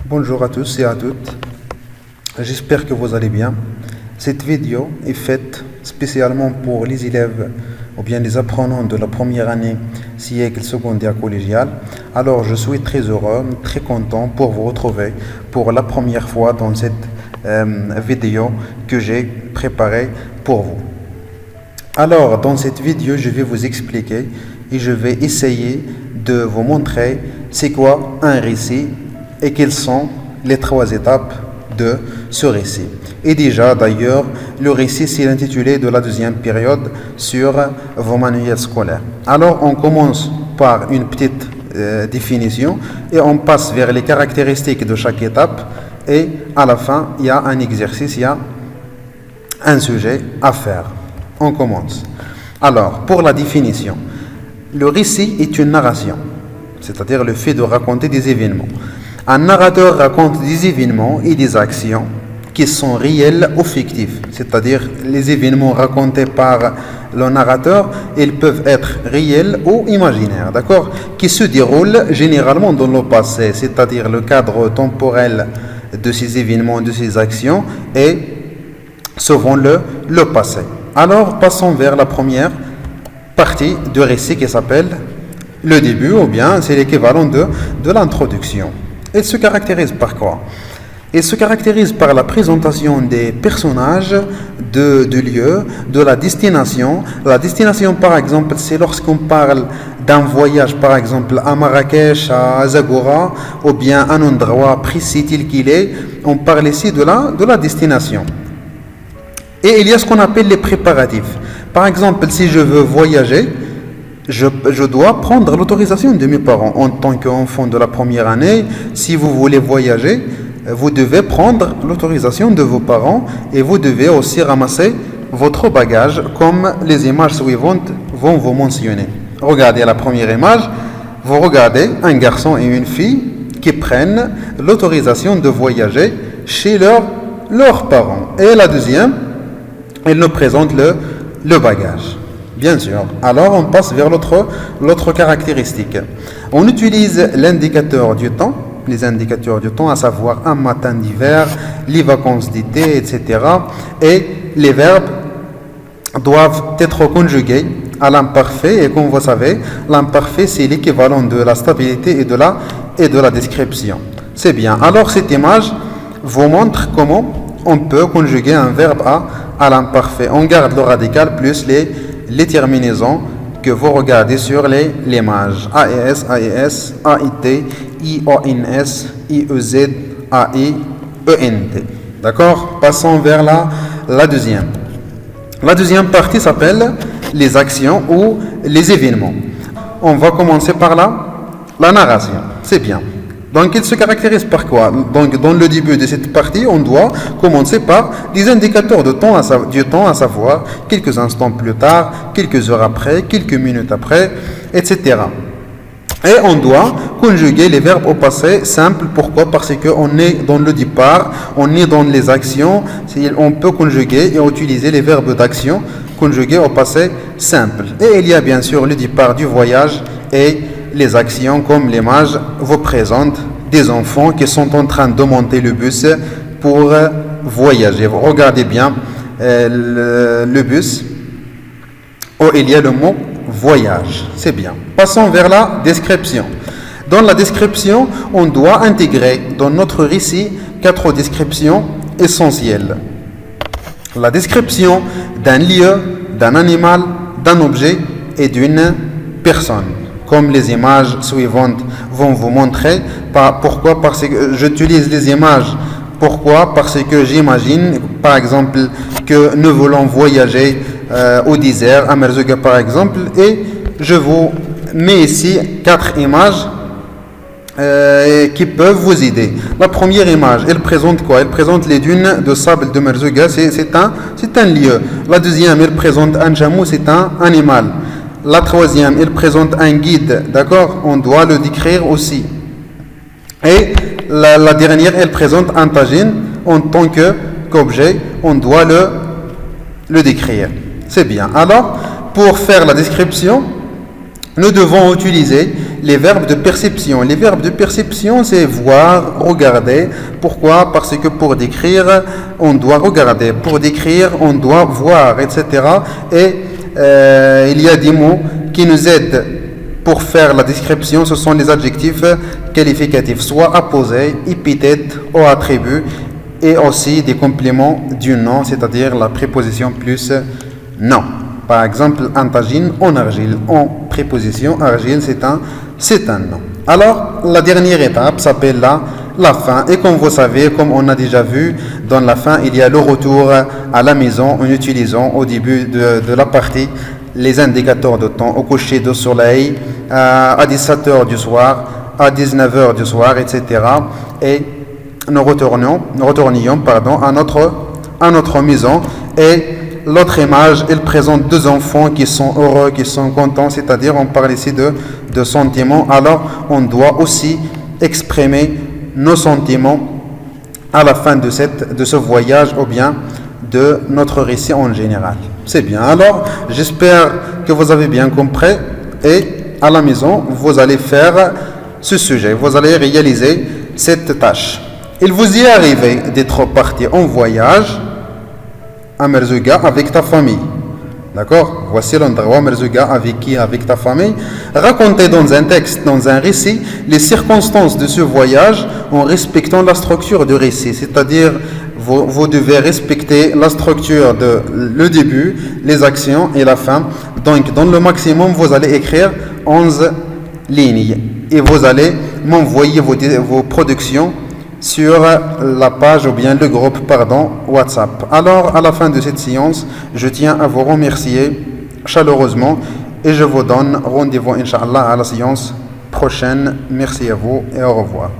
Bonjour à tous et à toutes, j'espère que vous allez bien. Cette vidéo est faite spécialement pour les élèves ou bien les apprenants de la première année siècle secondaire collégial. Alors je suis très heureux, très content pour vous retrouver pour la première fois dans cette vidéo que j'ai préparée pour vous. Alors dans cette vidéo je vais vous expliquer et je vais essayer de vous montrer c'est quoi un récit et quelles sont les 3 étapes de ce récit. Et déjà d'ailleurs le récit c'est l'intitulé de la deuxième période sur vos manuels scolaires. Alors on commence par une petite définition et on passe vers les caractéristiques de chaque étape et à la fin il y a un exercice, il y a un sujet à faire. On commence. Alors pour la définition, le récit est une narration, c'est-à-dire le fait de raconter des événements. Un narrateur raconte des événements et des actions qui sont réels ou fictifs, c'est-à-dire les événements racontés par le narrateur, ils peuvent être réels ou imaginaires, d'accord, qui se déroulent généralement dans le passé, c'est-à-dire le cadre temporel de ces événements, de ces actions est souvent le passé. Alors passons vers la première partie du récit qui s'appelle le début, ou bien c'est l'équivalent de l'introduction. Il se caractérise par quoi? Il se caractérise par la présentation des personnages, de lieux, de la destination. La destination, par exemple, c'est lorsqu'on parle d'un voyage, par exemple, à Marrakech, à Zagora, ou bien un endroit précis tel qu'il est. On parle ici de la destination. Et il y a ce qu'on appelle les préparatifs. Par exemple, si je veux voyager, je dois prendre l'autorisation de mes parents. En tant qu'enfant de la première année, si vous voulez voyager, vous devez prendre l'autorisation de vos parents et vous devez aussi ramasser votre bagage comme les images suivantes vont vous mentionner. Regardez la première image, vous regardez un garçon et une fille qui prennent l'autorisation de voyager chez leurs parents. Et la deuxième, elle nous présente le bagage. Bien sûr. Alors on passe vers l'autre caractéristique. On utilise l'indicateur du temps, les indicateurs du temps, à savoir un matin d'hiver, les vacances d'été, etc. Et les verbes doivent être conjugués à l'imparfait. Et comme vous savez, l'imparfait c'est l'équivalent de la stabilité et de la description. C'est bien. Alors cette image vous montre comment on peut conjuguer un verbe à l'imparfait. On garde le radical plus les terminaisons que vous regardez sur l'image. AES, AES, AIT, IONS, IEZ, AI, ENT. D'accord? Passons vers la deuxième. La deuxième partie s'appelle les actions ou les événements. On va commencer par la narration. C'est bien. Donc il se caractérise par quoi? Donc dans le début de cette partie, on doit commencer par des indicateurs du temps, à savoir quelques instants plus tard, quelques heures après, quelques minutes après, etc. Et on doit conjuguer les verbes au passé simple. Pourquoi? Parce qu'on est dans le départ, on est dans les actions. On peut conjuguer et utiliser les verbes d'action conjugués au passé simple. Et il y a bien sûr le départ du voyage et les actions comme l'image vous présente des enfants qui sont en train de monter le bus pour voyager. Vous regardez bien le bus où il y a le mot voyage. C'est bien. Passons vers la description. Dans la description, on doit intégrer dans notre récit 4 descriptions essentielles. La description d'un lieu, d'un animal, d'un objet et d'une personne. Comme les images suivantes vont vous montrer. Pourquoi? Parce que j'utilise les images. Pourquoi? Parce que j'imagine, par exemple, que nous voulons voyager au désert, à Merzouga par exemple, et je vous mets ici 4 images qui peuvent vous aider. La première image, elle présente quoi? Elle présente les dunes de sable de Merzouga, c'est un lieu. La deuxième, elle présente un jamou, c'est un animal. La troisième, il présente un guide, d'accord? On doit le décrire aussi. Et la dernière, elle présente un tagine en tant qu'objet, on doit le décrire. C'est bien. Alors, pour faire la description, nous devons utiliser les verbes de perception. Les verbes de perception, c'est voir, regarder. Pourquoi? Parce que pour décrire, on doit regarder. Pour décrire, on doit voir, etc. Et il y a des mots qui nous aident pour faire la description. Ce sont les adjectifs qualificatifs, soit apposés, épithètes ou attributs, et aussi des compléments du nom, c'est-à-dire la préposition plus nom. Par exemple, un tagine en argile. En préposition argile, c'est un nom. Alors, la dernière étape s'appelle la fin. Et comme vous savez, comme on a déjà vu, dans la fin, il y a le retour à la maison en utilisant au début de la partie les indicateurs de temps au coucher du soleil, à 17h du soir, à 19h du soir, etc. Et nous retournions à notre maison. Et l'autre image, elle présente deux enfants qui sont heureux, qui sont contents, c'est-à-dire on parle ici de sentiments. Alors on doit aussi exprimer nos sentiments à la fin de ce voyage ou bien de notre récit en général. C'est bien. Alors j'espère que vous avez bien compris et à la maison vous allez faire ce sujet, vous allez réaliser cette tâche. Il vous y est arrivé d'être parti en voyage à Merzouga avec ta famille. D'accord? Voici l'endroit Merzouga avec qui? Avec ta famille. Racontez dans un texte, dans un récit, les circonstances de ce voyage en respectant la structure du récit. C'est-à-dire, vous devez respecter la structure de le début, les actions et la fin. Donc, dans le maximum, vous allez écrire 11 lignes. Et vous allez m'envoyer vos productions sur la page ou bien le groupe WhatsApp. Alors à la fin de cette séance, je tiens à vous remercier chaleureusement et je vous donne rendez-vous Inch'Allah à la séance prochaine. Merci à vous et au revoir.